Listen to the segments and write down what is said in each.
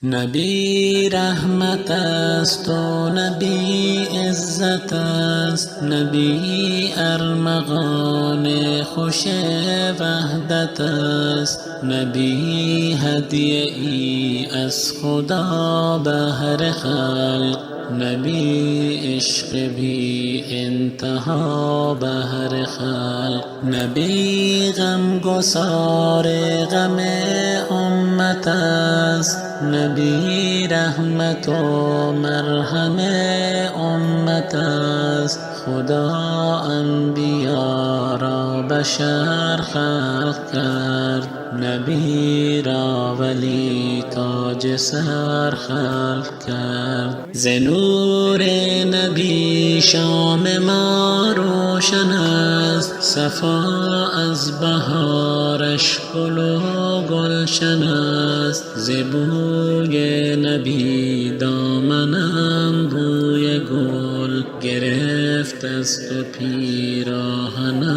نبی رحمت است و نبی عزت است، نبی ارمغان خوش وحدت است، نبی هدیه ای از خدا بهر خلق، نبی عشق بی انتها بهر خلق، نبی غم گسار غم امت است، نبی رحمت و مرهم امت است. خدا انبیا را بشر خلق کرد، نبی را ولی تاج سر خلق کرد. ز نور نبی شام ما روشن است، صفا از بهارش گل و گلشن است. ز بوی نبی دامنم بوی گل گرفت است و پیراهنم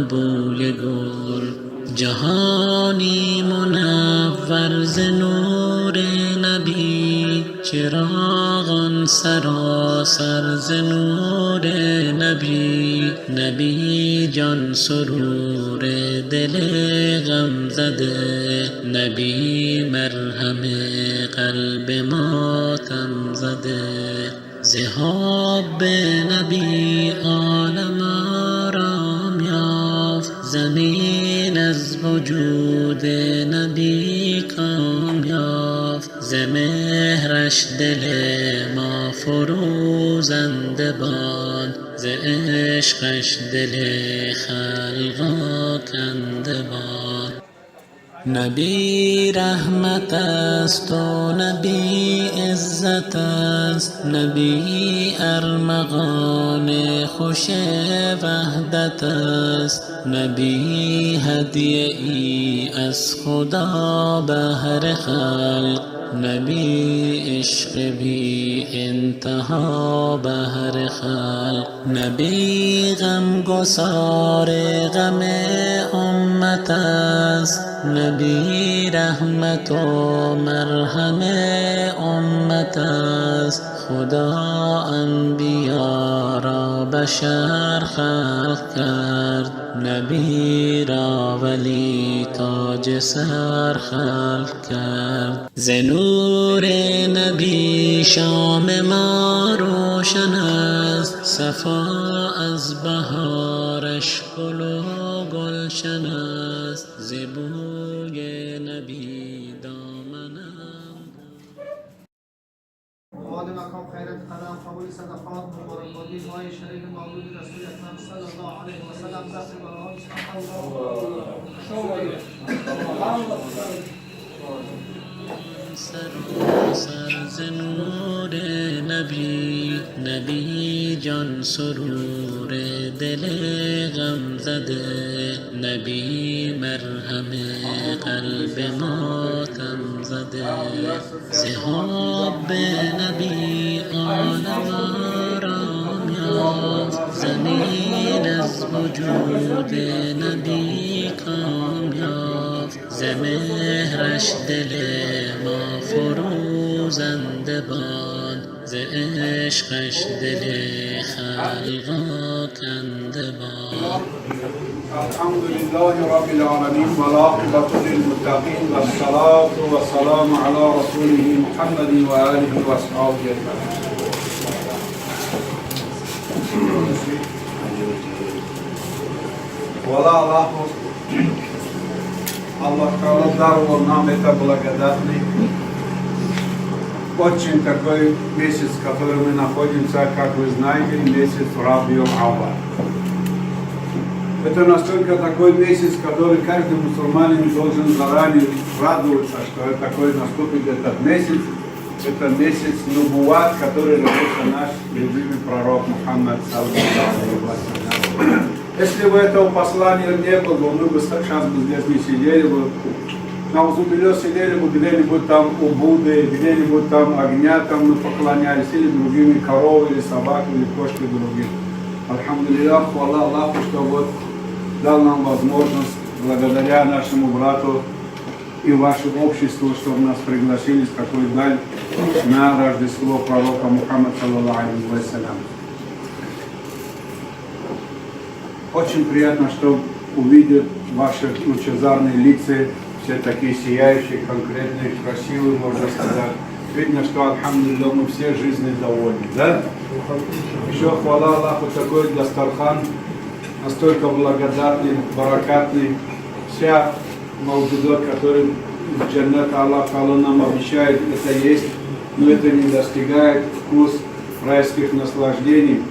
بوی گل. جهانی منور ز نور نبی، چراغان سراسر ز نور نبی. نبی جان سرور دل غم زده، نبی مرهم قلب ماتم زده. ز حب نبی عالم آرام یافت، زمین از وجود نبی کام یافت. ز مهرش دل ما فروزنده باد، ز عشقش دل خلقا کنده باد. نبی رحمت است و نبی عزت است، نبی ارمغان خوش وحدت است، نبی هدیه ای از خدا بهر خلق، نبی عشق بی انتها بهر خلق، نبی غم گسار غم امت است، نبی رحمت و مرهم امت است. خدا انبیا را بشر خلق کرد، نبی را ولی تاج سر خلق کرد. ز نور نبی شام ما روشن است، صفا از بهارش گل و گلشن است. ز بوی نبی دامنم وعد مقام خیرت قدم قبول صدقات مبارکاتی ماه شریف مولود رسول اکرم صلی الله علیه و سلم دست برای سراسر ز نور نبی. نبی جان سرور دل غم زده، نبی مرهم قلب ماتم زده. ز حب نبی عالم آرام یافت، زمین از وجود نبی کام یافت. ز مهرش دل ما فروزنده باد، ز عشقش دل خلقا کنده باد. الحمد لله رب العالمين والعاقبة للمتقين والصلاة والسلام على رسوله محمد وآله وأصحابه أجمعين. Аллах Таала даровал нам это благодатный, очень такой месяц, в котором мы находимся, как вы знаете, месяц Рабиуль Авваль. Это настолько такой месяц, который каждый мусульманин должен заранее радоваться, что такой наступит этот месяц. Это месяц Нубуат, который родился наш любимый пророк Мухаммад саллаллаху алейхи ва саллям. Если бы этого послания не было, мы бы сейчас здесь не сидели бы. На Узубиле сидели бы где-нибудь там у Будды, где-нибудь там огня там мы поклонялись, или другими коровы, или собак, или кошки других. Альхамдулиллах, хвала Аллаху, что вот дал нам возможность, благодаря нашему брату и ваше общество, чтобы нас пригласили в такой даль на Рождество пророка Мухаммада, саллаллаху алейхи ва саллям. Очень приятно, что увидят ваши лучезарные лица, все такие сияющие, конкретные, красивые, можно сказать. Видно, что, альхамдулилля, мы все жизни довольны, да? Еще хвала Аллаху, такой дастархан, настолько благодатный, баракатный. Вся маудудот, который в джаннат Аллах Та'ала нам обещает, это есть, но это не достигает вкус райских наслаждений.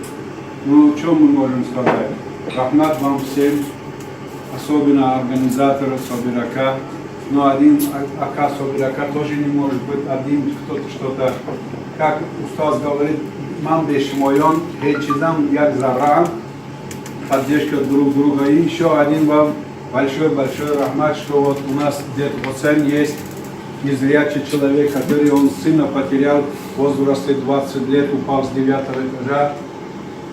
Ну, что мы можем сказать? Рахмат вам всем, особенно организатору Собирака. Но один ака Собирака тоже не может быть один кто-то что-то, как устаз говорит, мам бешмойон, хейчизам як заран, поддержка друг друга. И еще один вам большой рахмат, что вот у нас где-то пацан есть незрячий человек, который он сына потерял в возрасте 20 лет, упал с 9-го этажа.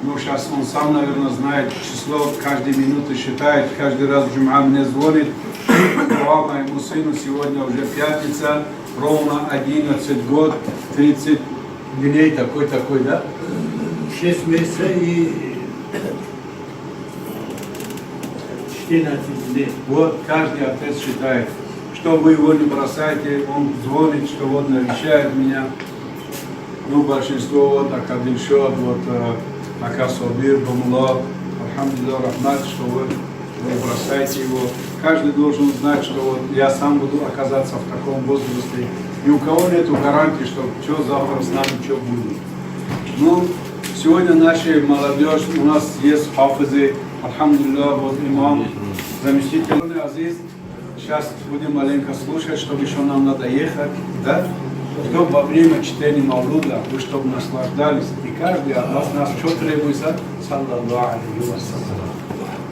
Ну, сейчас он сам, наверное, знает число, каждую минуту считает, каждый раз Джум'a мне звонит. Давал моему сыну, сегодня уже пятница, ровно 11 год, 30 дней, такой, да? 6 месяцев и 14 дней. Вот каждый отец считает, что вы его не бросаете, он звонит, что вот навещает меня. Ну, большинство вот Акадильшот, вот Ака Собир, Бамулlah, Альхамдулилля, Рахмат, что вы не бросаете его. Каждый должен знать, что вот я сам буду оказаться в таком возрасте. Ни у кого нет гарантии, что завтра с нами, что будет. Ну, сегодня наша молодежь, у нас есть хафизы, альхамдулилля, вот имам, заместитель Азиз. Сейчас будем маленько слушать, чтобы еще нам надо ехать, да? Чтобы во время чтения Маулуда вы чтобы наслаждались. И каждый от вас нас что требуется? Саллаллаху алейхи ва саллям.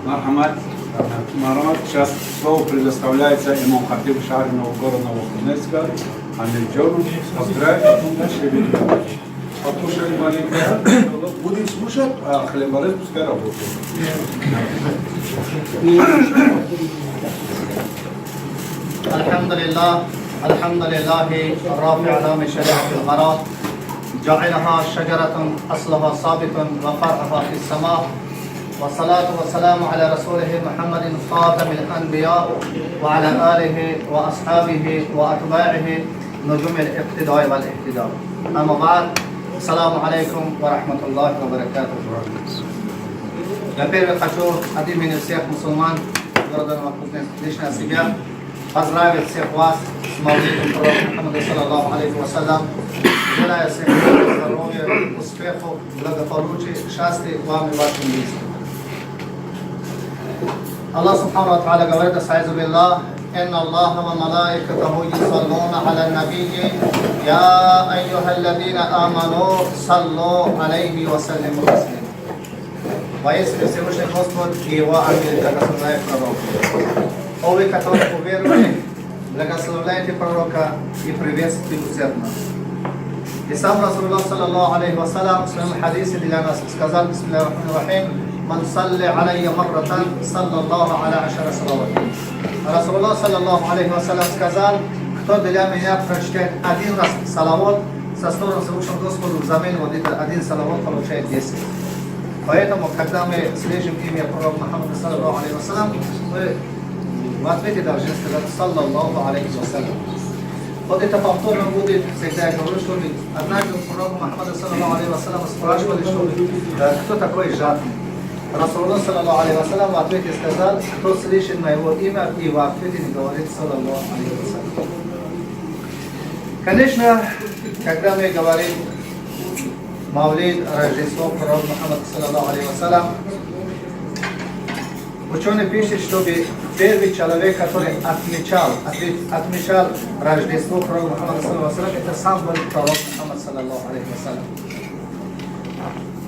Мархамат. Сейчас слово предоставляется имам Хатиб Шарного города Новокузнецка, Амирджону. Поздравить, наши видео. Послушали маленько. Будем слушать, а хлеборез пускай работает. الحمد لله الرافع علام شريعة الغراء جعلها شجرة أصلها ثابت وفرعها في السماء والصلاة والسلام على رسوله محمد خاتم الأنبياء وعلى آله وأصحابه وأتباعه نجوم الاقتداء والاهتداء. أما بعد، السلام عليكم ورحمة الله وبركاته. Во-первых, хочу от имени всех мусульман города Новокузнецка себя поздравить всех вас с Маулидом пророка Мухаммада, саллаллаху алейхи ва саллям. Желаю всем здоровья, успехов, благополучия, счастья вам и вашим близким. Allah subhanahu wa ta'ala говорит: «Аста'изу биллах, инна Аллаха ва малаикатаху юсаллуна аля набийи, я айюхалладина аману, саллу алейхи ва саллиму таслима». Воистину Всевышний Господь и его ангелы благословляют пророка. О вы, которые уверовали, благословляйте пророка и приветствуйте усердно. И сам Расулуллах, саллаллаху алейхи ва саллям, в своем хадисе для нас сказал: «Бисмиллахи рахмани рахим, ман салли алейя марратан, саллаллаху аля ашара салават». Расулуллах, саллаллаху алейхи ва саллям, сказал: кто для меня прочитает один раз салават, со стороны Всевышнего Господу взамен вот это один салават получает 10. Поэтому, когда мы слышим имя пророка Мухаммада, саллаллаху алейхи ва саллям, мы в ответе должны сказать: саллаллаху алейхи ва саллям. Вот это повторно будет, всегда я говорю, что однажды у пророка Мухаммада, саллаллаху алейхи ва саллям, спрашивали, что кто такой жадный. Расулуллах, саллаллаху алейхи ва саллям, в ответе сказал: кто слышит моего имя и в ответе не говорит саллаллаху алейхи ва саллям. Конечно, когда мы говорим Маулид, Рождество пророка Мухаммада, саллаллаху алейхи ва саллям, ученый пишет, чтобы первый человек, который отмечал Рождество пророка Мухаммада, саллаллаху алейхи ва саллям, это сам был пророк Мухаммад, саллаллаху алейхи ва саллям.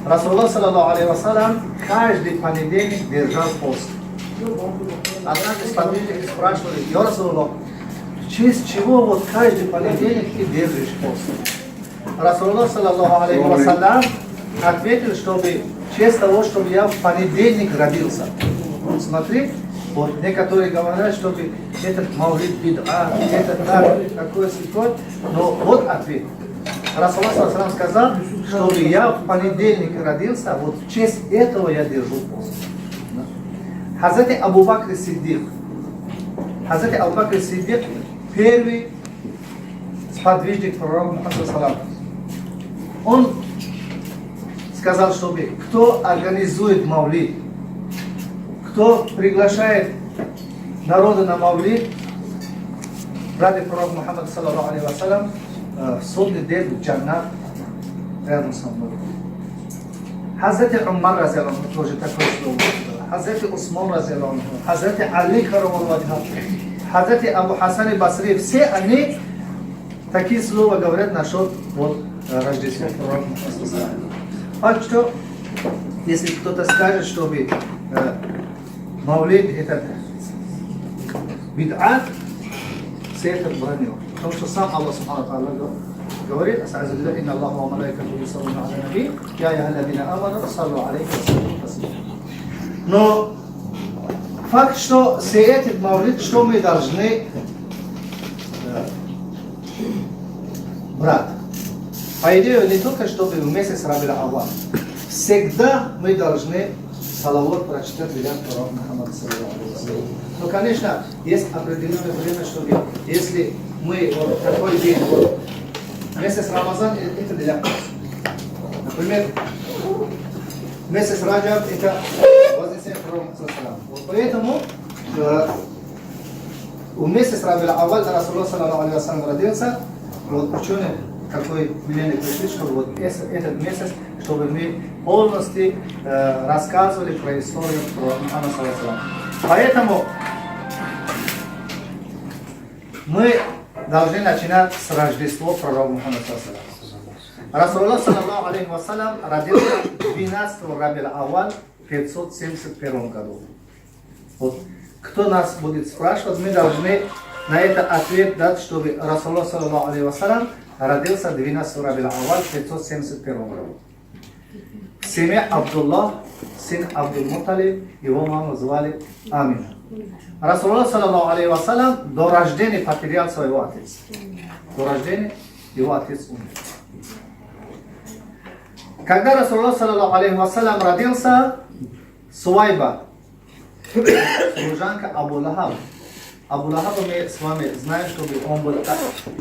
Расулуллах, саллаллаху алейхи ва саллям, каждый понедельник держал пост. Однажды сподвижники спрашивали: «Я Расулуллах, в честь чего вот каждый понедельник ты держишь пост?» Расулуллах, саллаллаху алейхи ва саллям, ответил, чтобы в честь того, чтобы я в понедельник родился. Смотри, Вот некоторые говорят, что этот Маулид бид'ат, этот так, такой сикот, но вот ответ. Расулуллах ﷺ сказал, что я в понедельник родился, вот в честь этого я держу пост. Хазрати Абу Бакр Сиддик, первый сподвижник пророка Мухаммада, он сказал, чтобы кто организует Маулид, кто приглашает народа на Маулид, ради пророка Мухаммада, саллаллаху алейхи вассалям, в судный день в Джаннат рядом со мной. Хазрати Умар разияллаху анху тоже такое слово. Хазрати Усман разияллаху анху, Хазрати Али каррамаллаху ваджхаху, Хазрати Абу Хасан Басри, все они такие слова говорят насчет вот Рождества пророка Мухаммада. Так что, если кто-то скажет, чтобы Маулид это бид'ат, все это бранил. Потому что сам Аллах Субхану ва Тааля говорит: «Инна Аллаха ва малайкатуху юсаллуна аля наби, я айюхаллазина аману саллу алейхи ва саллиму таслима». Но факт, что все эти Маулид, что мы должны брать. По идее, не только чтобы в месяц Рабиль Аввал. Всегда мы должны салават прочитать для пророка Мухаммада, саллаллаху алейхи ва саллям. Но, конечно, есть определенное время, что если мы вот такой день, вот, месяц Рамазан, это для нас. Например, месяц Раджаб, это вознесение пророка Мухаммада. Вот поэтому в месяц Рабиль Аввал Расулуллах саллаллаху алейхи ва саллям родился, вот ученые какой мнение пришли, что вот этот месяц, чтобы мы полностью рассказывали про историю про Мухаммада саллаллаху алейхи ва саллям. Поэтому мы должны начинать с Рождества пророка Мухаммада саллаллаху алейхи ва саллям. Расулуллах саллаллаху алейхи ва саллям родился 12 Рабиль Аввал в 571 году. Вот. Кто нас будет спрашивать, мы должны на это ответ дать, чтобы Расулуллах саллаллаху алейхи ва саллям родился 12 Рабиль Аввал в 571 году. Семья Абдуллах, сын Абдул-Мутталиб, его маму звали Амина. Расулуллах саллаллаху алейхи ва саллям до рождения потерял своего отца. До рождения его отец умер. Когда Расулуллах саллаллаху алейхи ва саллям родился, Суайба, служанка Абу Лахаб. Абу Лахаб мы с вами знаем, что он был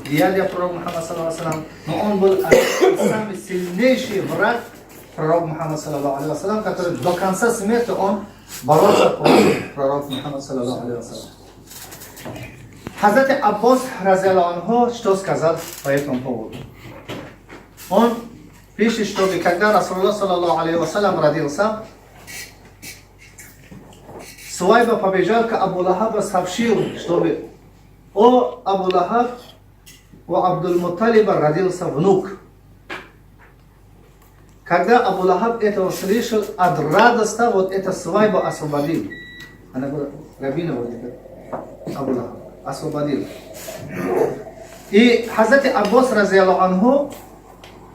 дядя пророка Мухаммада, саллаллаху алейхи ва саллям, но он был самый сильнейший враг пророка Мухаммада, саллаллаху алейхи ва саллям, который до конца смерти он боролся против пророка Мухаммада, саллаллаху алейхи ва саллям. Хазрати Аббас разияллаху анху что сказал по этому поводу? Он пишет, что когда Расулуллах саллаллаху алейхи ва саллям родился, Суайба побежал к Абу Лахабу, сообщил, чтобы о Абу Лахаб, у Абдул-Мутталиба родился внук. Когда Абу Лахаб этого слышал, от радости вот это Суайба освободил. Она говорит, рабина вот это Абу Лахаб освободил. И Хазрати Аббас разияллаху анху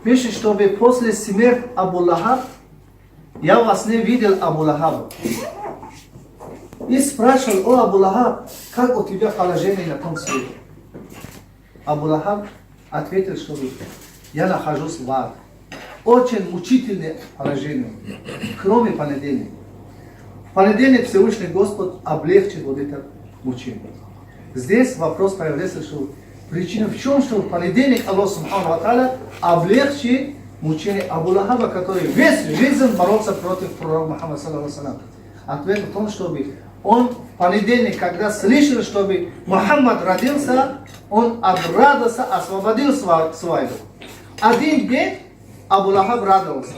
пишет, чтобы после смерти Абу Лахаб, я во сне видел Абу Лахаба. И спрашивал: о Абу Лахаб, как у тебя положение на том свете? Абу Лахаб ответил, что я нахожусь в аду. Очень мучительное положение, кроме понедельника. В понедельник Всевышний Господь облегчит вот это мучение. Здесь вопрос появляется, что причина в чем, что в понедельник Аллах Субхану ва Тааля облегчит мучение Абу Лахаба, который весь жизнь боролся против пророка Мухаммада, саллаллаху алейхи ва саллям. Ответ в том, чтобы он в понедельник, когда слышал, чтобы Мухаммад родился, он от радости освободил свою. Один день Абу Лахаб радовался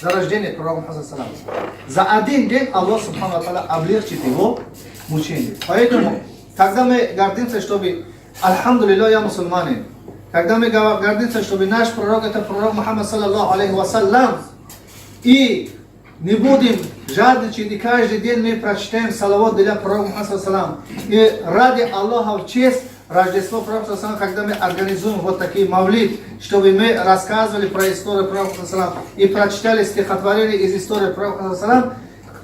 за рождение пророка Мухаммада, саллаллаху алейхи ва саллям. За один день Аллах Субхану ва Тааля облегчит его мучение. Поэтому, когда мы гордимся, чтобы Альхамдулилля, я мусульманин, когда мы гордимся, чтобы наш пророк это пророк Мухаммад, саллаллаху алейхи ва саллям, и не будем жадничать, и каждый день мы прочитаем салават для пророка Мухаммада, саллаллаху алейхи ва саллям, и ради Аллаха в честь Рождество пророка, саллаллаху алейхи ва саллям, когда мы организуем вот такие мавлид, чтобы мы рассказывали про историю пророка, саллаллаху алейхи ва саллям, и прочитали стихотворение из истории пророка, саллаллаху алейхи ва саллям,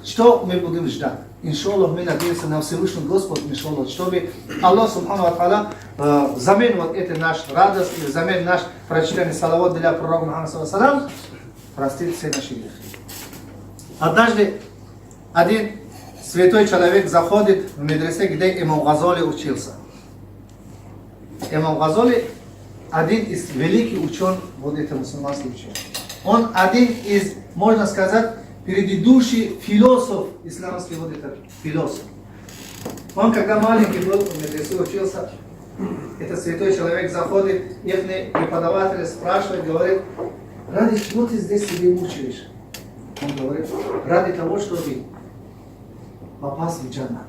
что мы будем ждать? иншаллах, мы надеемся на Всевышний Господь, иншаллах, чтобы Аллах Субхану Ва Тааля взамен вот этой нашей радости, взамен наш прочитание салават для пророка Мухаммада саллаллаху, простит все наши грехи. Однажды один святой человек заходит в медресе, где имам Газали учился. Имам Газали один из великих ученых, вот это мусульманский ученый. Он один из, можно сказать, предыдущий философ, исламский вот этот философ. Он, когда маленький был, в медресе учился, этот святой человек заходит, их преподаватель спрашивает, говорит, ради чего ты здесь себе мучаешь? Он говорит, ради того, чтобы попасть в джаннат.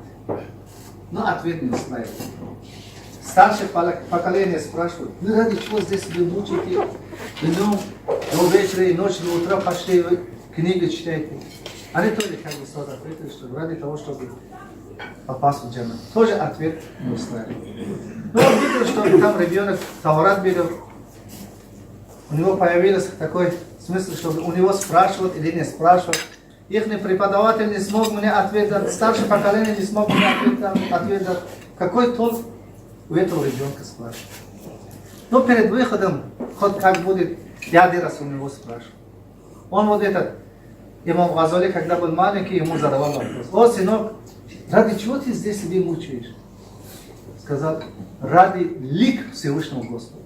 Но ответ не знает. Старшее поколение спрашивает, вы ради чего здесь себе мучаете? Днем, до вечера и ночью, до утра почти вы книги читаете. Они тоже как бы сразу ответили, что ради того, чтобы попасть в джаннат. Тоже ответ не знает. Но он видел, что там ребенок Таурат берет. У него появился такой смысл, чтобы у него спрашивают или не спрашивают. Их преподаватель не смог мне ответить, старшее поколение не смог мне ответить. Какой толк у этого ребенка спрашивать? Но перед выходом, хоть как будет, я один раз у него спрашиваю. Он вот этот, имам Газали, когда был маленький, ему задавал вопрос. О, сынок, ради чего ты здесь себе мучаешь? Сказал, ради лик Всевышнего Господа.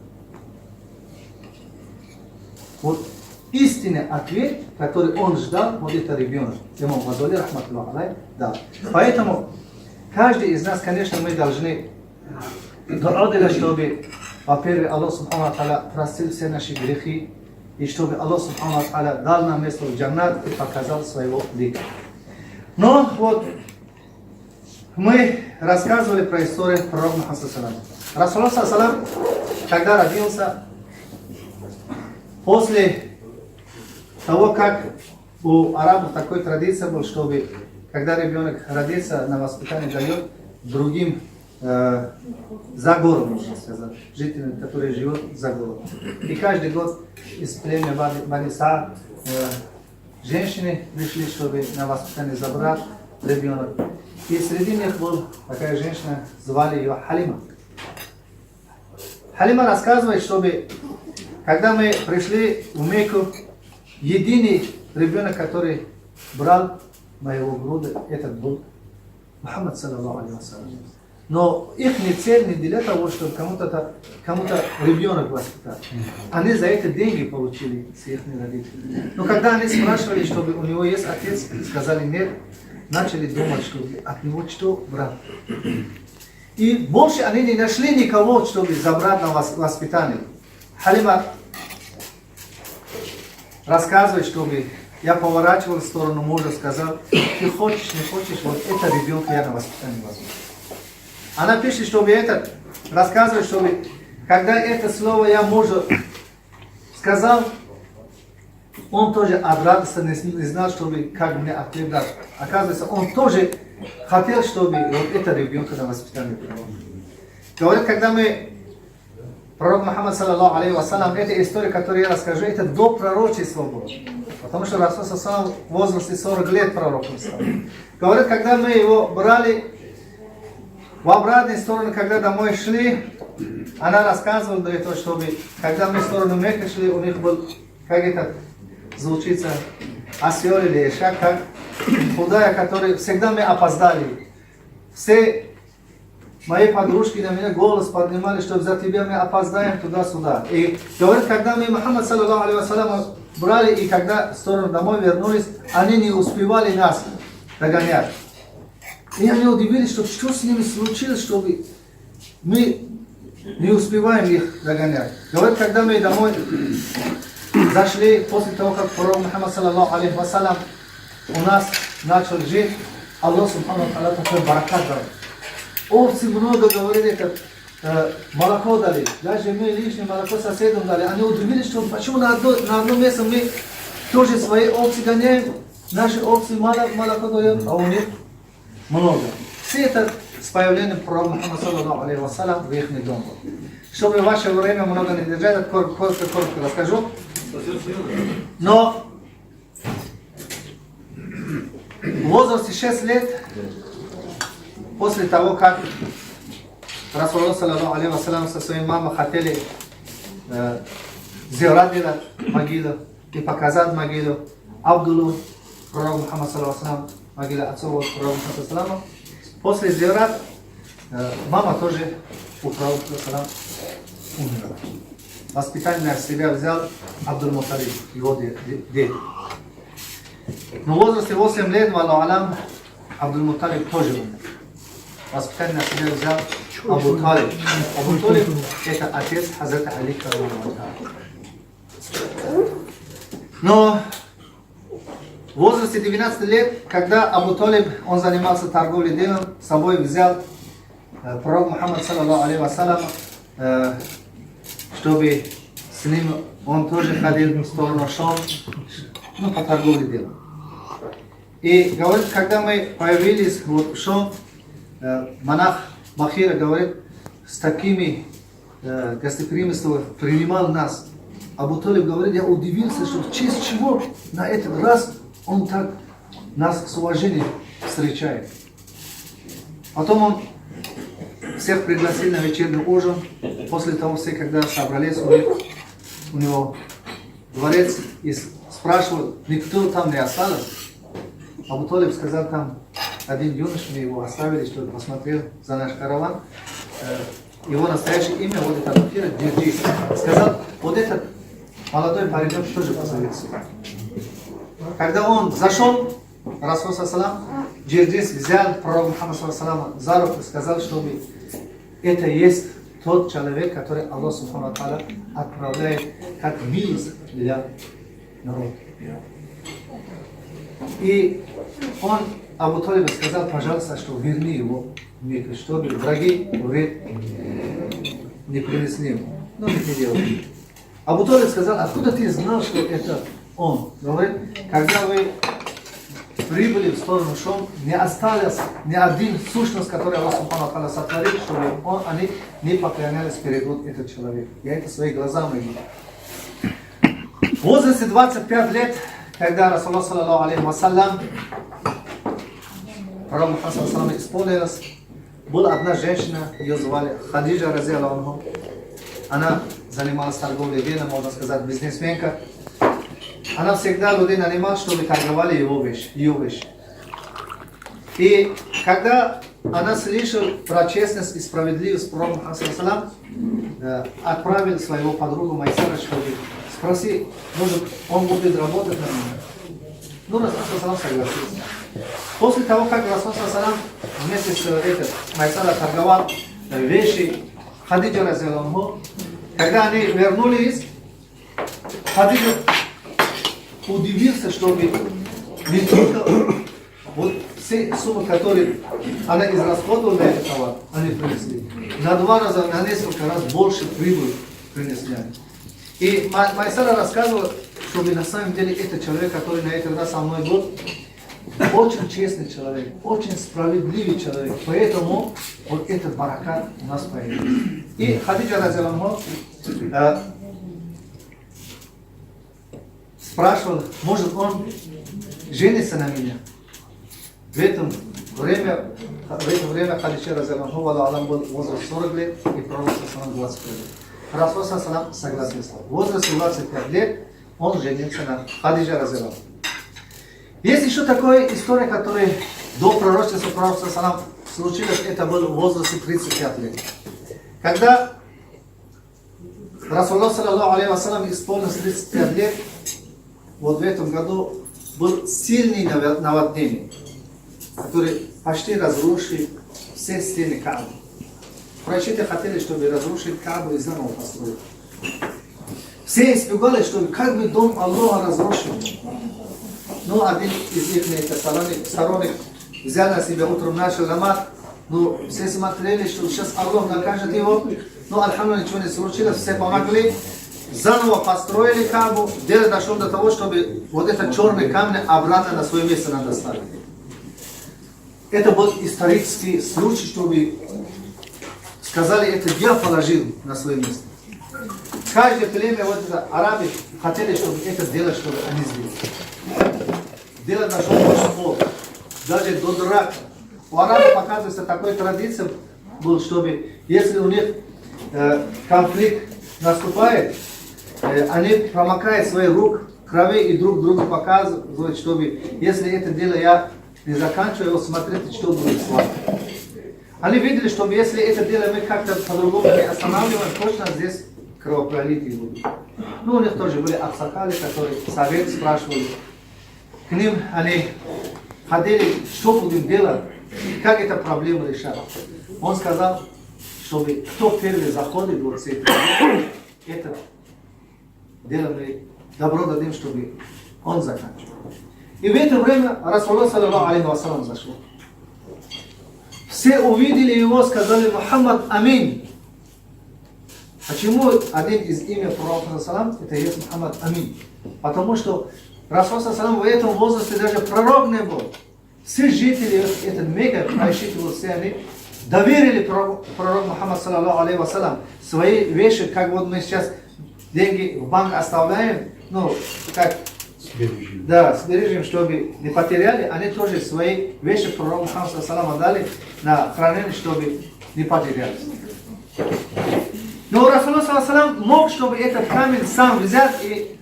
Вот истинный ответ, который он ждал, вот это ребенок. Имам Газали, рахматуллах алейх, дал. Поэтому каждый из нас, конечно, мы должны дуа делать, чтобы, во-первых, Аллах Субхану Ва Тааля простил все наши грехи, и чтобы Аллах Субхану Ва Тааля дал нам место в джаннат и показал своего лика. Но вот мы рассказывали про историю пророка Мухаммада саллаллаху алейхи ва саллям. Расулуллах саллаллаху алейхи ва саллям, когда родился, после того, как у арабов такой традиция была, чтобы когда ребенок родится, на воспитание дает другим за город, можно сказать, жителям, которые живут за город. И каждый год из племени Бани Саад женщины пришли, чтобы на воспитание забрать ребенок. И среди них была такая женщина, звали ее Халима. Халима рассказывает, чтобы когда мы пришли в Мекку, единый ребенок, который брал моего груда, этот был Мухаммад саллаллаху алейхи ва саллям. Но их не цель не для того, чтобы кому-то ребенок воспитать. Они за это деньги получили с их родителей. Но когда они спрашивали, чтобы у него есть отец, сказали нет, начали думать, что от него что брать. И больше они не нашли никого, чтобы забрать на воспитание. Халима рассказывает, чтобы я поворачивал в сторону мужа, сказал, ты хочешь, не хочешь, вот это ребенка я на воспитание возьму. Она пишет, чтобы это, рассказывает, чтобы когда это слово я мужу сказал, он тоже от радости не знал, чтобы как мне ответ дать. Оказывается, он тоже хотел, чтобы вот это ребенка на воспитание привел. Говорит, когда мы пророк Мухаммад саллаллаху алейхи ва саллям, эта история, которую я расскажу, это до пророчества было. Потому что Расул саллаллаху в возрасте 40 лет пророком стал. Говорит, когда мы его брали в обратную сторону, когда домой шли, она рассказывала до этого, чтобы когда мы в сторону Мекки шли, у них был, как это звучится, осел или ишак, как худая, который всегда мы опоздали. Все мои подружки на меня голос поднимали, что за тебя мы опоздаем туда-сюда. И говорит, когда мы Мухаммад саллаллаху алейхи ва саллям брали, и когда в сторону домой вернулись, они не успевали нас догонять. И они удивились, что с ними случилось, чтобы мы не успеваем их догонять. Говорит, когда мы домой зашли, после того, как пророк Мухаммад саллаллаху алейхи ва саллям у нас начал жить, Аллах субхану ва тааля такой баракат дал. Овцы много, говорили, молоко дали. Даже мы лишнее молоко соседям дали. Они удивились, что почему на одном месте мы тоже свои овцы гоняем, наши овцы мало молоко дают, а у них много. Все это с появлением пророка Мухаммада саллаллаху алейхи ва саллям в их дом. Чтобы в ваше время много не держать, коротко расскажу. Но в возрасте 6 лет после того, как Расулуллах саллаллаху алейхи ва саллям со своей мамой хотели зиярат делать могилу и показать могилу Абдуллу, пророку Мухаммаду саллаллаху алейхи ва саллям, могила отцова пророка Мухаммада саллаллаху алейхи ва саллям. После зиярат мама тоже у пророка саллаллаху алейхи ва саллям умерла. Воспитание на себя взял Абдул-Муталиб, его дед. Но в возрасте 8 лет, валлаху алям, Абдул-Муталиб тоже умер. Воспитание на себя взял Абу Талиб. Абу Талиб – это отец Хазрата Али каррамаллаху та'аля. Но в возрасте 19 лет, когда Абу Талиб, он занимался торговлей делом, с собой взял пророк Мухаммад саллаллаху алейхи ва саллям, чтобы с ним он тоже ходил в сторону Шам, ну, по торговле делом. И говорит, когда мы появились в Шам, монах Бахира говорит, с такими гостеприимством принимал нас. Абу Талиб говорит, я удивился, что в честь чего на этот раз он так нас с уважением встречает. Потом он всех пригласил на вечерний ужин. После того, все, когда собрались у него дворец, и спрашивал, никто там не остался. Абу Талиб сказал, там один юнош, мы его оставили, чтобы посмотрел за наш караван. Его настоящее имя, вот это Бахира, Джирджис. Сказал, вот этот молодой паренек тоже позовется. Когда он зашел, Расул саллаллаху Джирджис взял пророка Мухаммада саллаллаху за руку и сказал, чтобы это есть тот человек, который Аллах субхану тааля отправляет как милость для народа. И он Абу Талиб сказал, пожалуйста, что верни его в Мекку, чтобы враги вред не принесли ему. Но не делали. Абу Талиб сказал, откуда ты знал, что это он? Говорит, когда вы прибыли в сторону Шам, не осталось ни один сущность, который Аллах субхану тааля сотворил, чтобы они не поклонялись перед вот этим человеком. Я это своими глазами видел. В возрасте 25 лет, когда Расулуллах саллаллаху алейхи ва саллям, пророк Мухаммад саллаллаху алейхи ва саллям исполнилось, была одна женщина, ее звали Хадиджа разияллаху анха. Она занималась торговлей делом, можно сказать, бизнесменка. Она всегда людей нанимала, чтобы торговали ее вещи. И когда она слышала про честность и справедливость пророка Мухаммада саллаллаху алейхи ва саллям, отправил своего подругу Майсара, чтобы спроси, может, он будет работать на меня. Ну, Расул саллаллаху согласился. После того, как Расул саллаллаху вместе с Майсара торговал вещи Хадиджа разияллаху анха, когда они вернулись, Хадиджа удивился, что не только вот все суммы, которые она израсходовала на этот товар, они принесли. На 2 раза, на несколько раз больше прибыль принесли. И Майсара рассказывал, что на самом деле это человек, который на этот раз со мной был, очень честный человек, очень справедливый человек. Поэтому вот этот баракат у нас появился. И Хадиджа разияллаху анха спрашивал, может он женится на меня. В это время Хадиджа разияллаху анха был возраст 40 лет и пророк саллаллаху 25 лет. Расул саллаллаху согласился. В возрасте 25 лет он женился на Хадиджа разияллаху анха. Есть еще такая история, которая до пророчества пророка саллаллаху случилась, это было в возрасте 35 лет. Когда Расулуллах саллаллаху алейхи ва саллям исполнилось 35 лет, вот в этом году был сильный наводнение, который почти разрушил все стены Каабы. Пророчители хотели, чтобы разрушить Каабу и заново построить. Все испугались, что как бы дом Аллаха разрушил. Но один из них, сторонник, взял на себя утром начал намаз, но все смотрели, что сейчас Аллах накажет его. Но альхамдулилlah ничего не случилось, все помогли. Заново построили Каабу. Дело дошло до того, чтобы вот этот черный камень обратно на свое место надо ставить. Это был исторический случай, чтобы сказали, это я положил на свое место. Каждое племя, вот это арабы, хотели, чтобы это дело, чтобы они сделали. Дело дошло до спора, даже до драки. у арабов, оказывается, такой традиция был, чтобы если у них конфликт наступает, они промокают свои руки крови и друг другу показывают, чтобы если это дело я не заканчиваю, вот смотрите, что будет с вами. Они видели, что если это дело мы как-то по-другому не останавливаем, точно здесь кровопролитие будет. Ну, у них тоже были аксакали, которые совет спрашивали. К ним они ходили, что будем делать, как эту проблему решать. Он сказал, чтобы кто первый заходит вот с этим, это дело мы добро дадим, чтобы он заканчивал. И в это время Расулуллах саллаллаху алейхи вассалам зашел. Все увидели его, сказали: Мухаммад Амин. Почему один из имя пророка саллаллаху это есть Мухаммад Амин? Потому что Расул саллаллаху в этом возрасте даже пророк не был. Все жители этого мега прочитывали, все они доверили пророку Мухаммад саллаллаху алейхи вассалам свои вещи, как вот мы сейчас деньги в банк оставляем, ну, как сбережем, чтобы не потеряли, они тоже свои вещи пророку Мухаммаду саллаллаху отдали на хранение, чтобы не потерялись. Но Расулуллах саллаллаху мог, чтобы этот камень сам взять и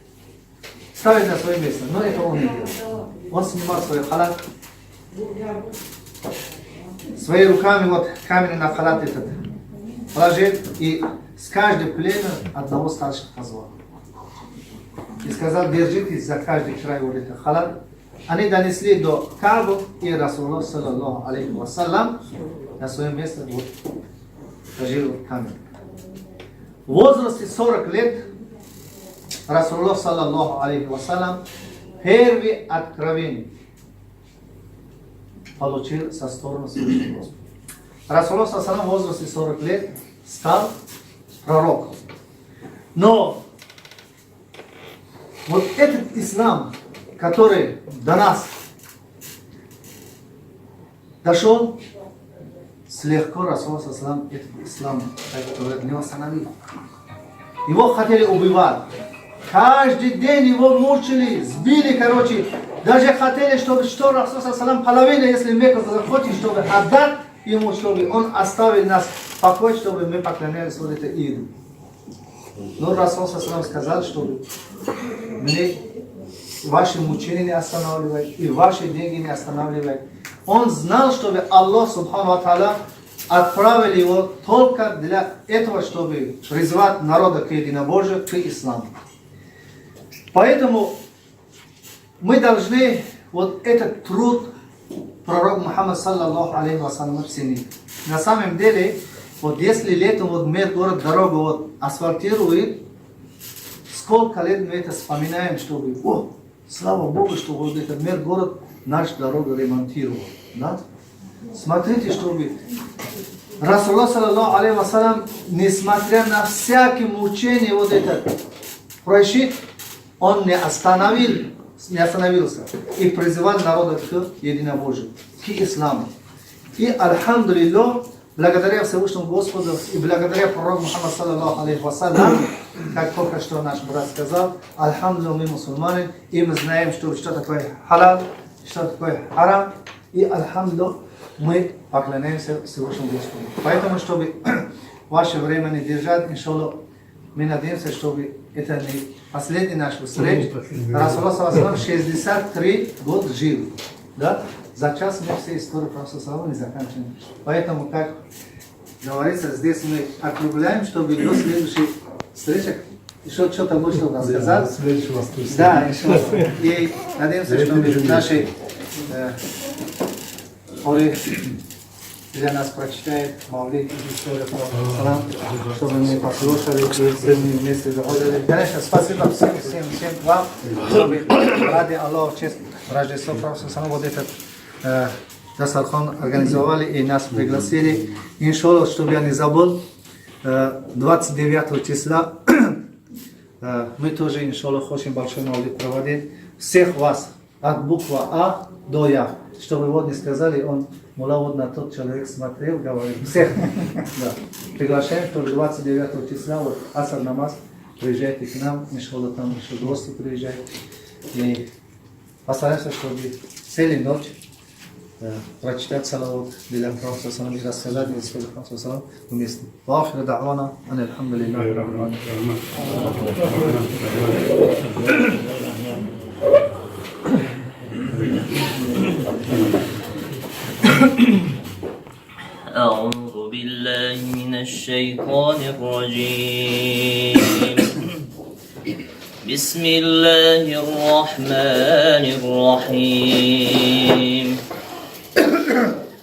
ставить на свое место, но это он не делал. Он снимал свой халат, своими руками вот камень на халат этот положил и с каждой племя одного старшего позвал. И сказал: держитесь за каждый край вот этот халат. Они донесли до Каабы, и Расулуллах саллаллаху алейхи вассалам на свое место вот положил камень. В возрасте 40 лет Расулуллах саллаллаху алейхи вассалам первый откровение получил со стороны Всевышнего Господа. Расулуллах саллаллаху алейхи вассалам в возрасте 40 лет стал пророком. Но вот этот ислам, который до нас дошел, слегка Расулуллах саллаллаху алейхи этот ислам, так говорят, не остановил. Его хотели убивать. Каждый день его мучили, сбили, короче. Даже хотели, чтобы что Расулуллах саллаллаху алейхи половина, если Мекку захочет, чтобы отдать ему, чтобы он оставил нас в покое, чтобы мы поклонялись вот этой идолу. Но Расулуллах саллаллаху алейхи сказал, чтобы мне ваши мучения не останавливают и ваши деньги не останавливают. Он знал, чтобы Аллах субхану ва тааля отправил его только для этого, чтобы призвать народа к единобожию, к исламу. Поэтому мы должны вот этот труд пророка Мухаммада саллаллаху алейхи вассалям ценить. На самом деле, вот если летом вот мэр город дорогу вот асфальтирует, сколько лет мы это вспоминаем, чтобы, о, слава Богу, что вот этот мэр город нашу дорогу ремонтировал. Да? Смотрите, чтобы Расулуллах саллаллаху алейхи вассалям, несмотря на всякие мучения вот это происшедшее, он не остановился и призывал народа к единобожию, к исламу. И альхамдулиллах, благодаря Всевышнему Господу и благодаря пророку Мухаммаду саллаллаху алейхи вассалям, как только что наш брат сказал, альхамдулиллах, мы мусульмане, и мы знаем, что такое халал, что такое харам, и альхамдулиллах, мы поклоняемся Всевышнему Господу. Поэтому, чтобы ваше время не держать, иншаллах, мы надеемся, чтобы это не последний наш встреча. Расулуллах саллаллаху 63 года жил. Да? За час мы все истории про Расулуллаха не заканчиваем. Поэтому, как говорится, здесь мы округляем, чтобы до следующей встречи еще что-то больше рассказать. Да, иншаллах. И надеемся, чтобы наши для нас прочитает Мавлид историю про Салам, чтобы мы послушали и вместе заходили. Конечно, спасибо всем вам, чтобы ради Аллаха в честь Рождества Пророка Салам вот этот Дастархан организовали и нас пригласили. Иншаллах, чтобы я не забыл, 29 числа мы тоже, иншаллах, очень большой Мавлид проводим. Всех вас от буквы А до Я. Чтобы вот не сказали, он мула вот на тот человек смотрел, говорил. Всех да. Приглашаем, что 29 числа, вот асар намаз, приезжайте к нам, иншаллах, там еще гости приезжают. И постараемся, чтобы целую ночь прочитать салават для Пророка саллаллаху алейхи ва саллям и рассказать Пророка саллаллаху вместе. Вахир да'вана алхамдулиллахи раббил аламин. أعوذ بالله من الشيطان الرجيم. بسم الله الرحمن الرحيم.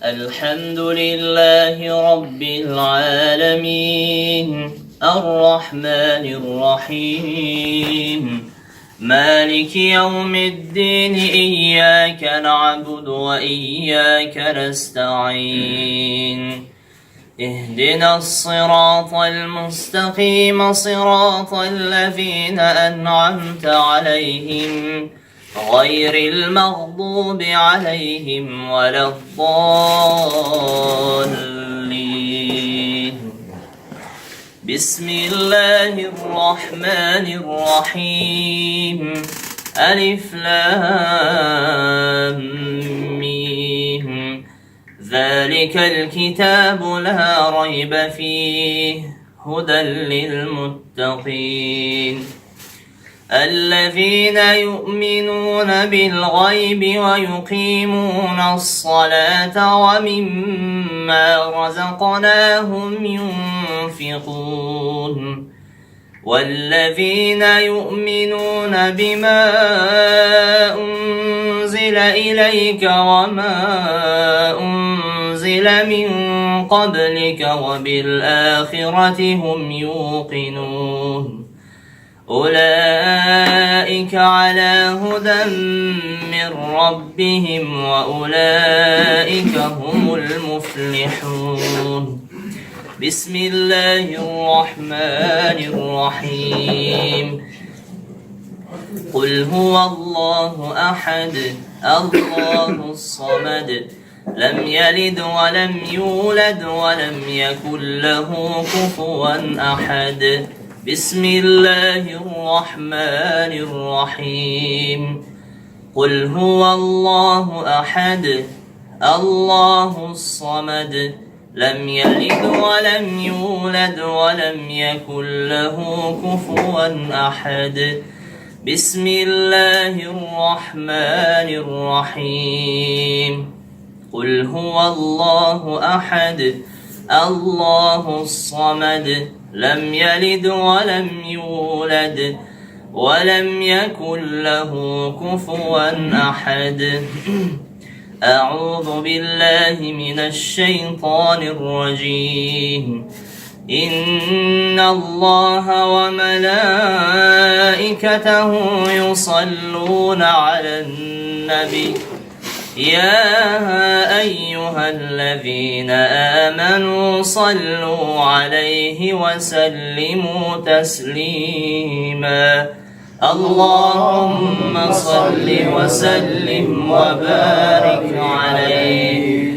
الحمد لله رب العالمين الرحمن الرحيم مالك يوم الدين إياك نعبد وإياك نستعين اهدنا الصراط المستقيم صراط الذين أنعمت عليهم غير المغضوب عليهم ولا الضالين. بسم الله الرحمن الرحيم. ألف لام ميم. ذلك الكتاب لا ريب فيه هدى للمتقين الذين يؤمنون بالغيب ويقيمون الصلاة ومما رزقناهم ينفقون والذين يؤمنون بما أنزل إليك وما أنزل من قبلك وبالآخرة هم يوقنون أولئك على هدى من ربهم وأولئك هم المفلحون. بسم الله الرحمن الرحيم. قل هو الله أحد الله الصمد لم يلد ولم يولد ولم يكن له كفوا أحد. بسم الله الرحمن الرحيم. قل هو الله أحد الله الصمد لم يلد ولم يولد ولم يكن له كفوا أحد. بسم الله الرحمن الرحيم. قل هو الله أحد الله الصمد لم يلد ولم يولد ولم يكن له كفوا أحد. أعوذ بالله من الشيطان الرجيم. إن الله وملائكته يصلون على النبي يا أيها الذين آمنوا صلوا عليه وسلموا تسليما. اللهم صل وسلم وبارك عليه.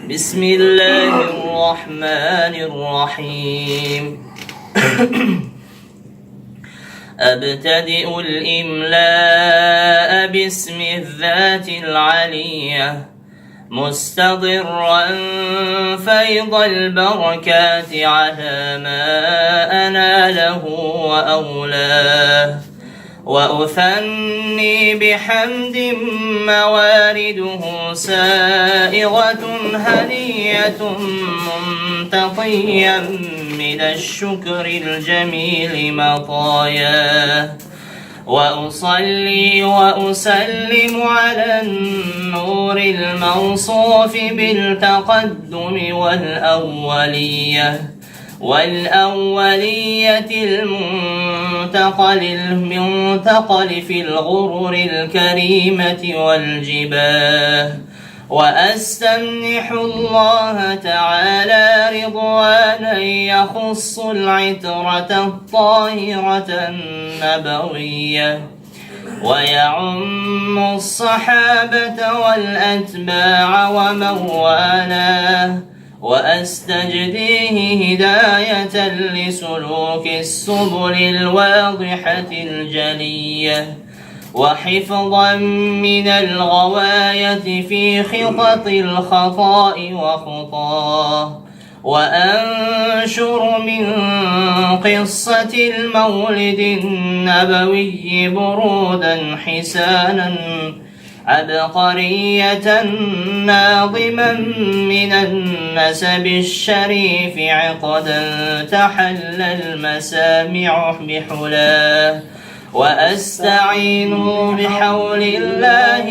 بسم الله الرحمن الرحيم. أبتدئ الإملاء باسم الذات العلية مستضرا فيض البركات على ما أناله وأولاه وأثني بحمد موارده سائغة هنية منتقيا من الشكر الجميل مطاياه وأصلي وأسلم على النور الموصوف بالتقدم والأولية المنتقل في الغرر الكريمة والجباه وأستمنح الله تعالى رضوانا يخص العترة الطاهرة النبوية ويعم الصحابة والأتباع ومن والاه وأستجديه هداية لسلوك السبل الواضحة الجلية وحفظا من الغواية في خطط الخطاء وخطاه. وأنشر من قصة المولد النبوي برودا حسانا عبقرية ناظما من النسب الشريف عقدا تحل المسامع بحلاه. وأستعين بحول الله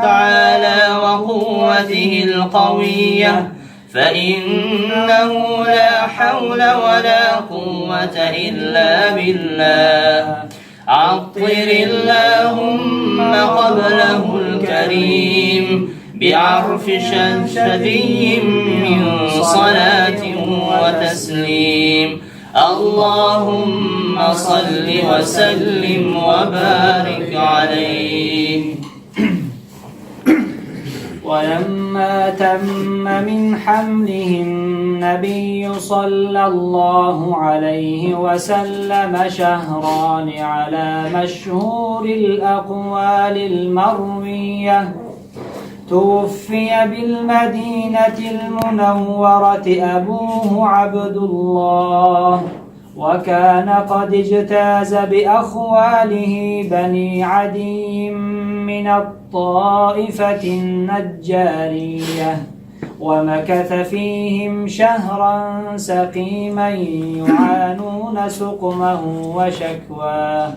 تعالى وقوته القوية، فإنه لا حول ولا قوة إلا بالله. عطر اللهم قبله الكريم بعرف شدي من صلاة وتسليم. اللهم صل وسلم وبارك عليه. ولما تم من حمله النبي صلى الله عليه وسلم شهران على مشهور الأقوال المروية، توفي بالمدينة المنورة أبوه عبد الله، وكان قد اجتاز بأخواله بني عدي من الطائفة النجارية، ومكث فيهم شهرا سقيما يعانون سقمه وشكواه.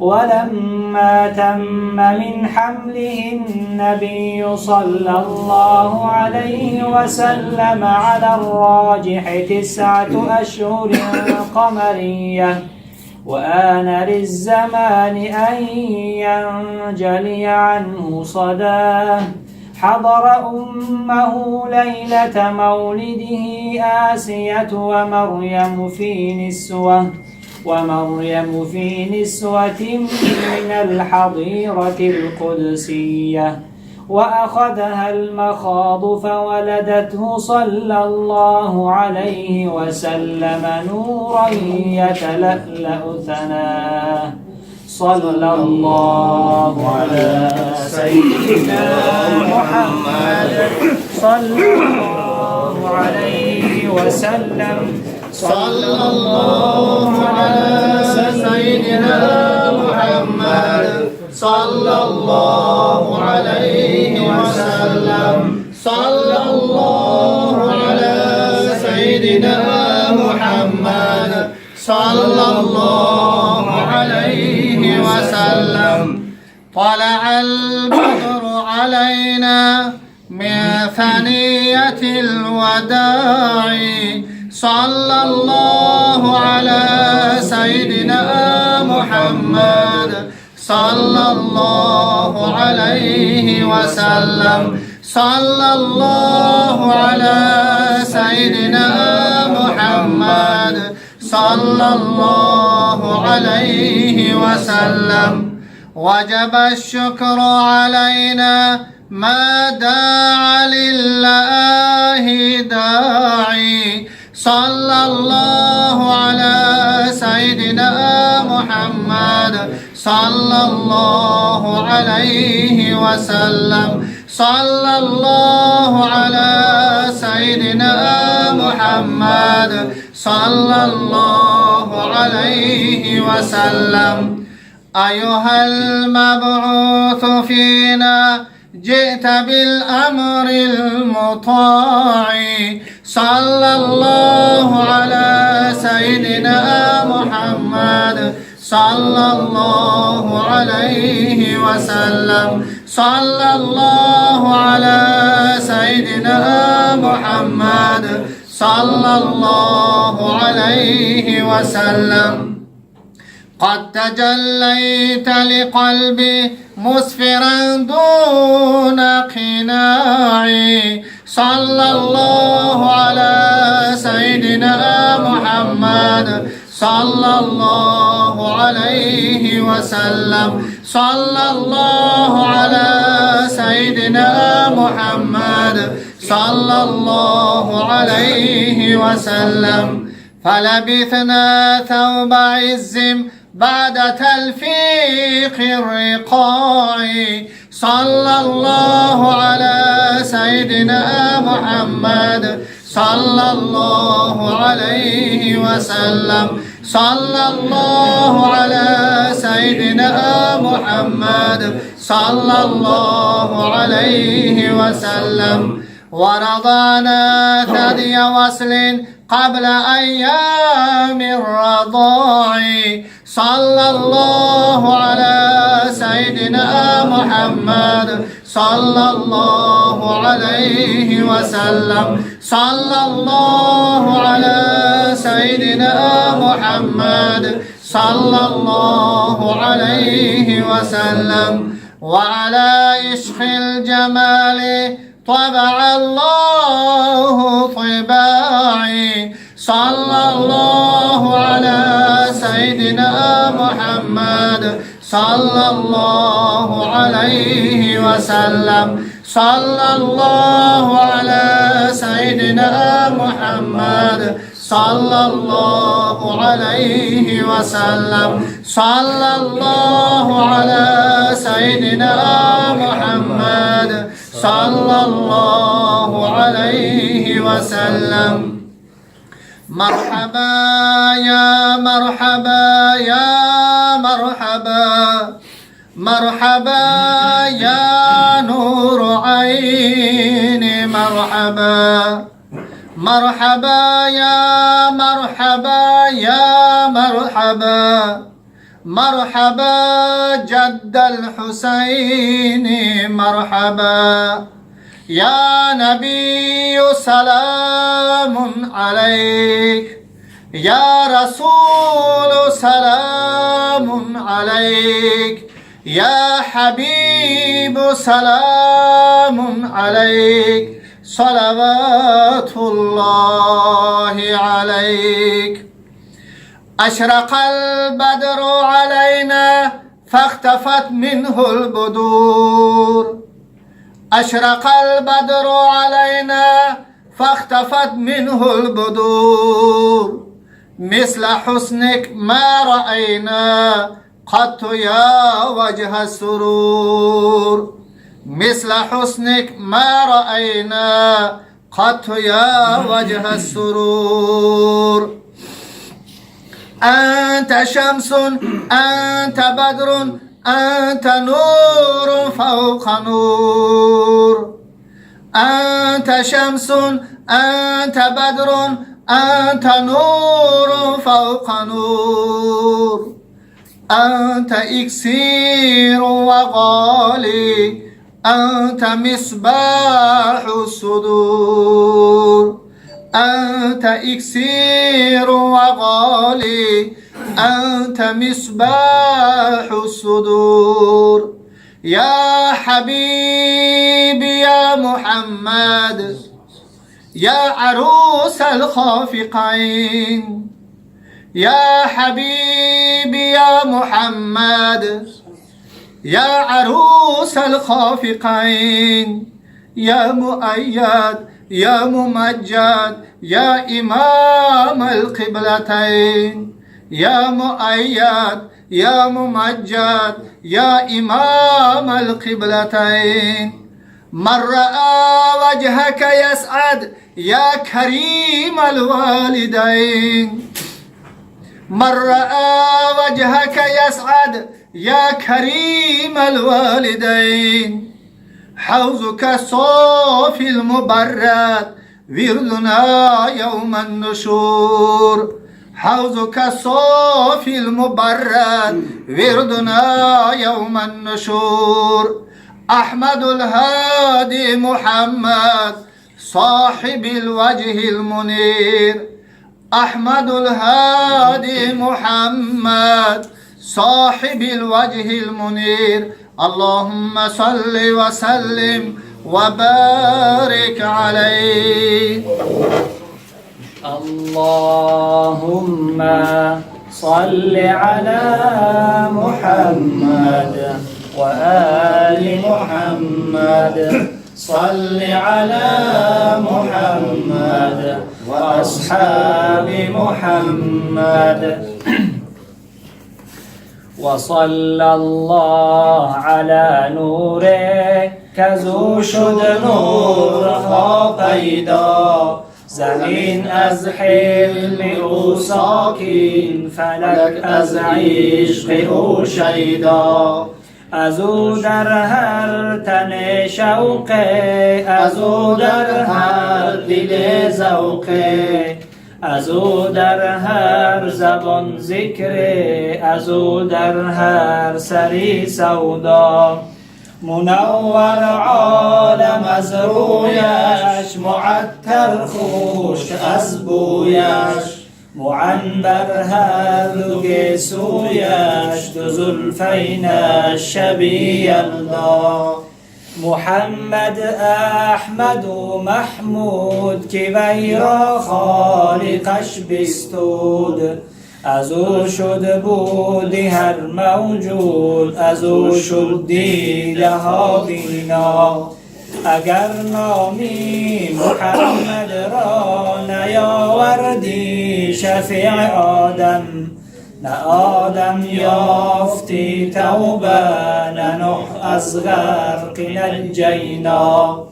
ولما تم من حمله النبي صلى الله عليه وسلم على الراجح 9 أشهر قمرية، وآن للزمان أن ينجلي عنه صداه، حضر أمه ليلة مولده آسية ومريم في نسوة من الحظيرة القدسية، وأخذها المخاض فولدته صلى الله عليه وسلم نورا يتلألأ ثناه. صلى الله على سيدنا محمد صلى الله عليه وسلم. صلى الله على سيدنا محمد صلى الله عليه وسلم. صلى الله على سيدنا محمد صلى الله عليه وسلم. طلع البدر علينا من ثنية الوداع، صلى الله على سيدنا محمد صلى الله عليه وسلم. صلى الله على سيدنا محمد صلى الله عليه وسلم. وجب الشكر علينا ما داعى لله داعي. صلى الله على سيدنا محمد صلى الله عليه وسلم. صلى الله على سيدنا محمد صلى الله عليه وسلم. أيها المبعوث فينا جئت بالأمر المطاع، صلى الله على سيدنا محمد صلى الله عليه وسلم. صلى الله على سيدنا محمد صلى الله عليه وسلم. قد تجليت لقلبي مسفرا دون قناع، صلى الله على سيدنا محمد صلى الله عليه وسلم. صلى الله على سيدنا محمد صلى الله عليه وسلم. فلبثنا ثوب عز بعد تلفيق الرقاع. صلى الله على سيدنا محمد صلى الله عليه وسلم. صلى الله على سيدنا محمد صلى الله عليه وسلم. ورضعنا ثدي وصل قبل أيام الرضاع. صلى الله على سيدنا محمد صلى الله عليه وسلم. صلى الله على سيدنا محمد صلى الله عليه وسلم. وعلى عشق الجمال طبع الله طباعي. صلى الله على سيدنا محمد صلى الله عليه وسلم. صلى الله على سيدنا محمد صلى الله عليه وسلم. صلى الله على سيدنا محمد صلى الله عليه وسلم. مرحبا يا مرحبا يا مرحبا، مرحبا يا نور عيني، مرحبا مرحبا يا مرحبا يا مرحبا، مرحبا جد الحسين، مرحبا يا نبي سلام عليك، يا رسول سلام عليك، يا حبيب سلام عليك، صلوات الله عليك. أشرق البدر علينا فاختفت منه البدور، أشرق البدر علينا فاختفت منه البدور، مثل حسنك ما رأينا قط يا وجه السرور، مثل حسنك ما رأينا قط يا وجه السرور. أنت شمس أنت بدر أنت نور فوق نور، أنت شمس أنت بدر أنت نور فوق نور، أنت إكسير وغالي أنت مصباح الصدور، أنت إكسير وغالي أنت مصباح الصدور. يا حبيبي يا محمد يا عروس الخافقين، يا حبيبي يا محمد يا عروس الخافقين، يا مؤيد يا ممجد يا إمام القبلتين، يا مؤيد يا ممجد يا إمام القبلتين. من رأى وجهك يسعد يا كريم الوالدين، من رأى وجهك يسعد يا كريم الوالدين. حوضك الصافي المبرد وردنا يوم النشور، حوضك الصافي المبرد وردنا يوم النشور. أحمد الهادي محمد صاحب الوجه المنير، أحمد الهادي محمد صاحب الوجه المنير. اللهم صل وسلم وبارك عليه. اللهم صل على محمد وآل محمد، صل على محمد وأصحاب محمد. وصلى الله على نوره کزو شد نورها پیدا زمین از حلم او ساکین فلک از عشق او شیدا از او در هر تن شوقه از او در هر دل ذوقه از او در هر زبان ذکره از او در هر سری سودا منور عالم از رویش معطر خوش از بویش معنبر هر دو سویش دو زلفینش شبیه الله محمد احمد و محمود که وی را خالقش بستود از او شد بودی هر موجود از او شد دیده ها بینا اگر نامی محمد را نیاوردی شفیع آدم نه آدم یافتی توبه نه نوح از غرق نجینا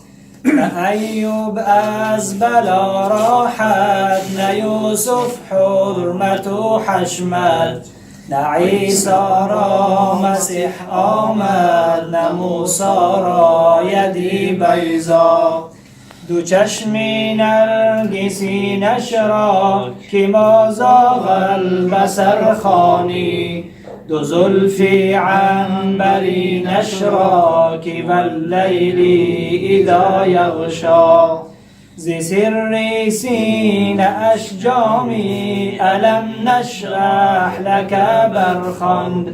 نه ایوب از بلا راحت نه یوسف حرمت و حشمت نه عیسی را مسیح آمد نه موسی را یدی بیضا دو چشمی نرگسی نشرا که ما زاغ البصر خوانی دو زلفی عنبری نشرا که واللیلی اذا یغشا ز سر سینه اش جامی الم نشرح لک برخواند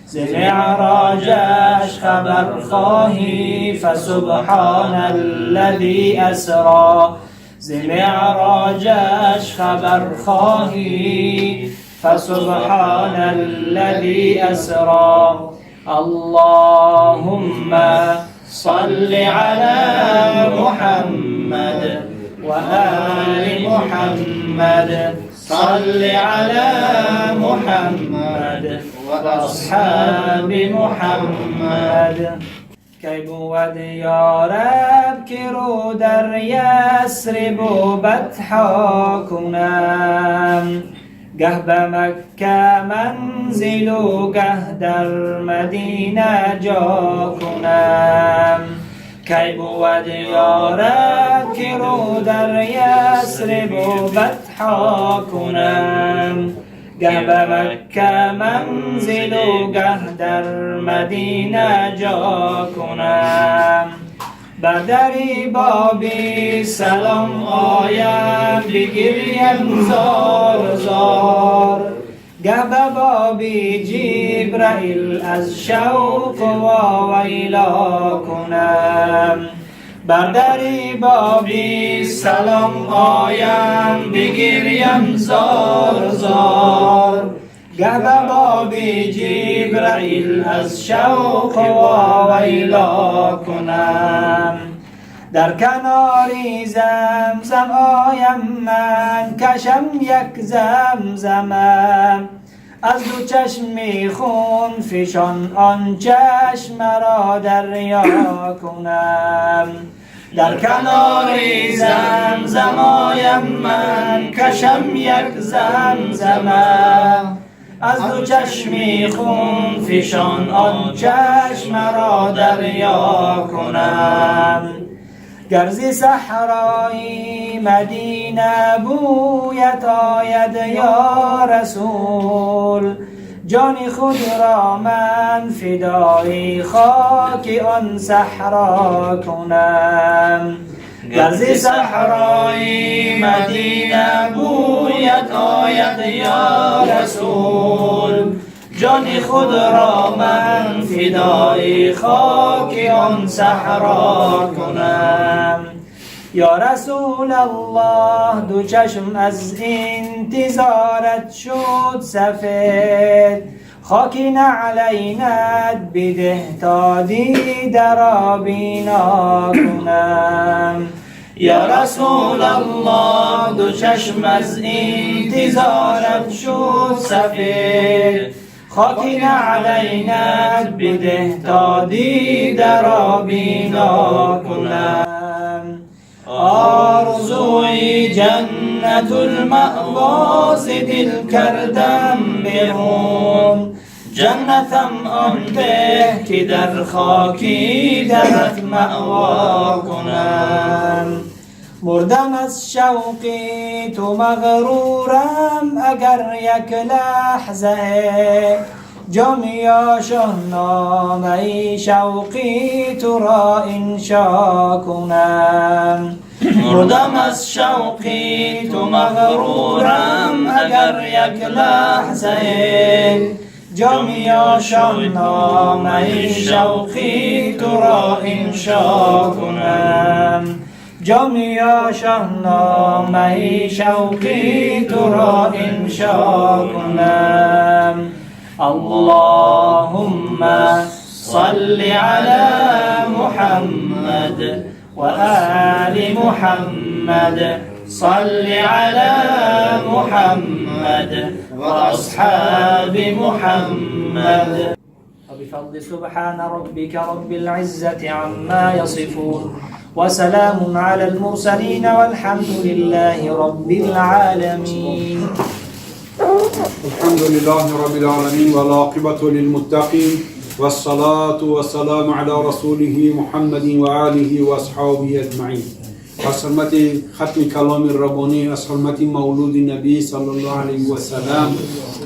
ز معراجش خبر خواهی فسبحان الذی اسری ز معراجش خبر خواهی فسبحان الذي أسرى اللهم صل على محمد وآل محمد صل على محمد وأصحاب محمد کی بود یارب که رو در یثرب و بطحا کنم گه به مکه منزل و گه در مدینه جا کنم کی بود یارب که رو در یثرب و بطحا کنم گه به مکه منزل و گه در مدینه جا کنم بر دری بابی سلام آیم بگریم زار زار گه به بابی جبرائیل از شوق و ویلا کنم بر دری بابی سلام آیم بگریم زار زار گه به بابی جبرائیل از شوق و ویلا کنم در کناری زمزم آیم من کشم یک زمزمم از دو چشمی خون فشان آن چشم را دریا کنم در کناری زمزم آیم من کشم یک زمزمم از دو چشمی خون فشان آن چشم را دریا کنم گرزی صحرای مدینه بویت آید یا رسول جان خود را من فدای خاک آن صحرا کنم گرزی صحرای مدینه بویت آید یا رسول جان خود را من فدای خاک آن صحرا کنم یا رسول الله دو چشم از انتظارت شد سفید خاکی نعلینت بده تا دیده را بینا کنم یا رسول الله دو چشم از انتظارت شد سفید خاکی نعلینت بده تا دیده را بینا کنم آرزوی جنت المأوا ز دل کردم بیرون جنتم آن ده که در خاکی درت مأوا کنم مردم از شوقی تو مغرورم اگر یک لحظه جامیا شاهنامه شوقی تو را انشا کنم مردم از شوقی تو مغرورم اگر یک لحظه جامیا شاهنامه شوقی تو را انشا کنم جامیا شاهنامه شوقی تو را انشا کنم اللهم صل على محمد وآل محمد صل على محمد وأصحاب محمد وبفضل سبحان ربك رب العزة عما يصفون وسلام على المرسلين والحمد لله رب العالمين الحمد لله رب العالمين والعاقبة للمتقين والصلاة والسلام على رسوله محمد وآله وأصحابه أجمعين. از حرمت ختم کلام ربانی، از حرمت مولود نبی صلی الله علیه و سلم،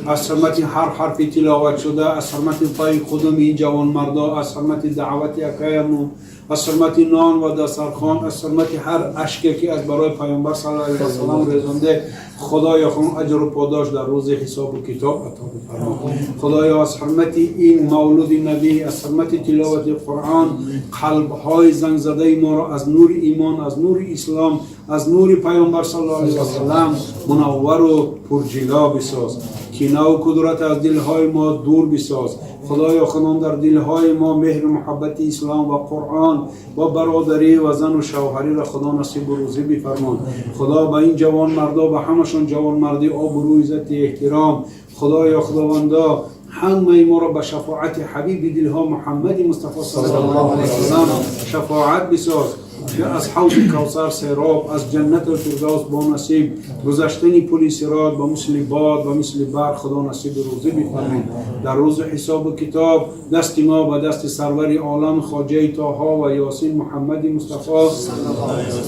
از حرمت هر حرف تلاوت شده، از حرمت پای قدم این جوان مردا، از حرمت دعوت اکایمون، از حرمت نان و دسترخوان، از حرمت هر اشکی که از برای پیامبر صلی الله علیه و سلم رسانده، خدایا خون اجر و پاداش در روز حساب و کتاب عطا بفرما. خدایا از حرمت این مولود نبی، از حرمت تلاوت قرآن، قلب های زنگ زده ما را از نور ایمان، از نور اسلام، از نور پیامبر صلی الله علیه و سلم منور و پرجلا بساز. کینه و کدرت از دلهای ما دور بساز. خدایا خنان در دلهای ما مهر محبت اسلام و قرآن و برادری و زن و شوهری را خدا نصیب و روزی بفرمان. خدا به این جوان مردا، به همشون جوان مردی آبرو عزت احترام، خدایا خداوندا همه ما را به شفاعت حبیب دلها محمد مصطفی صلی الله علیه و سلم شفاعت بساز. از حوض کوثر سیراب، از جنت الفردوس با نصیب گذشتن پل صراط با مثل باد و مثل برق خدا نصیب روزی بفرمایید. در روز حساب و کتاب دست ما به دست سرور عالم خواجه طاها و یاسین محمد مصطفی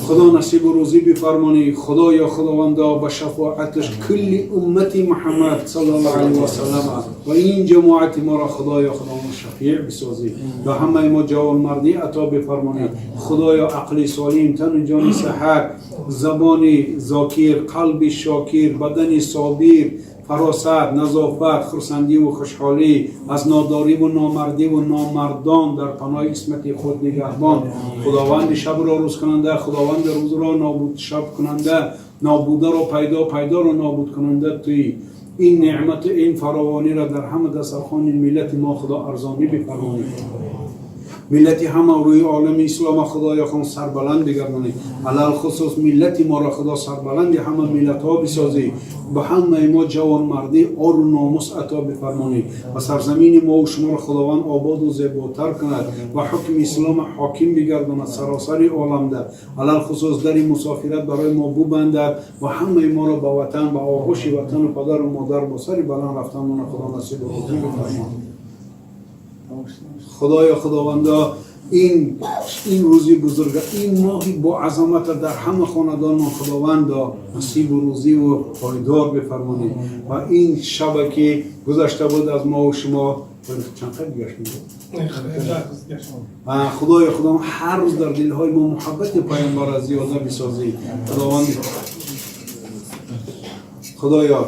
خدا نصیب روزی بفرمایید. خدایا خداوندا به شفاعتش کل امت محمد صلی الله علیه و سلم و این جماعت ما را خدایا خداوند شفیع بسازید. و همه ما جوان مردی عطا بفرمایید. خدایا عقل سالم، تن جان صحت، زبان ذاکر، قلب شاکر، بدن صابر، فراست، نظافت، خرسندی و خوشحالی، از ناداری و نامردی و نامردان در پناه اسمت خود نگهبان. خداوند شب را روز کننده، خداوند روز را نابود شب کننده، نابوده را پیدا را نابود کننده توی این نعمت این فراوانی را در همه دسترخوان ملت ما خدا ارزانی بفرمایید. ملت همه روی عالم اسلام خدایا خون سربلند بگردانی. علال خصوص ملت ما را خدا سربلند همه ملت ها بسازی. به همه ما جوان مردی آر و ناموس عطا بفرمانی و سرزمین ما و شما را خداوند آباد و زیباتر کند و حکم اسلام حاکم بگرداند سراسر عالم ده. علال خصوص در مسافرت برای ما ببندد و همه ما را به وطن، به آغوش وطن و پدر و مادر با سر بلند رفتن خدا نصیب روزی بفرماید. خدایا خداوندا این روزی بزرگ، این ماهی با عظمت در همه خاندان ما خداوندا نصیب و روزی و پایدار بفرمایید. و این شب که گذشته بود از ما و شما چند خیلی گشتیم خدایا خداوند هر روز در دلهای ما محبت پیامبر از زیاده بسازی. خدایا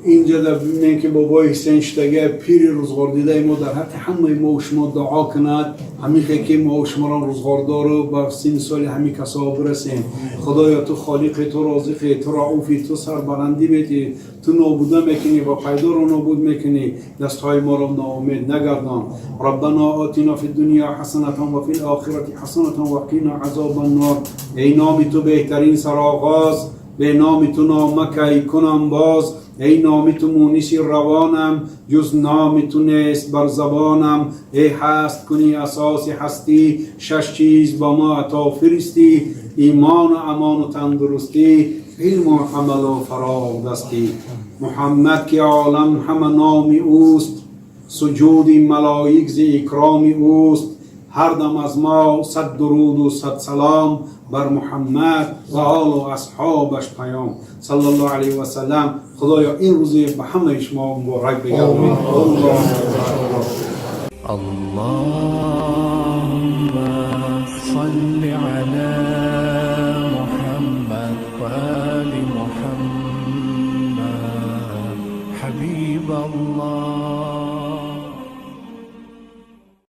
اینجا در ببینیم که بابای حسین شتگه پیر روزگار دیده ما در حق همه ما و شما دعا کند، همین که ما و شما را روزگاردار و با سین سال همین کسا برسیم. خدایا تو خالق، تو رازق، تو رعوفی، تو سربلندی بیتی، تو نابوده میکنی و پیدا رو نابود میکنی. دستهای ما را ناامید نگردان. ربنا آتنا فی الدنیا حسنة و فی الآخرة حسنة و قنا عذاب النار. ای نام تو بهترین سرآغاز، به نام تو نامکی کنم باز، ای نام تو مونس روانم، جز نام تو نیست بر زبانم. ای هست کنی اساس هستی، شش چیز با ما عطا فرستی، ایمان و امان و تندرستی، علم و عمل و فراغ دستی. محمد که عالم همه نام اوست، سجود ملائک ز اکرام اوست. هر دم از ما صد درود و صد سلام، بر محمد و آل و اصحابش پیام. صلی الله علیه و سلم. خدایا این روز به همه شما مبارک بگردانید. اللهم صل على محمد وآل محمد حبيب الله.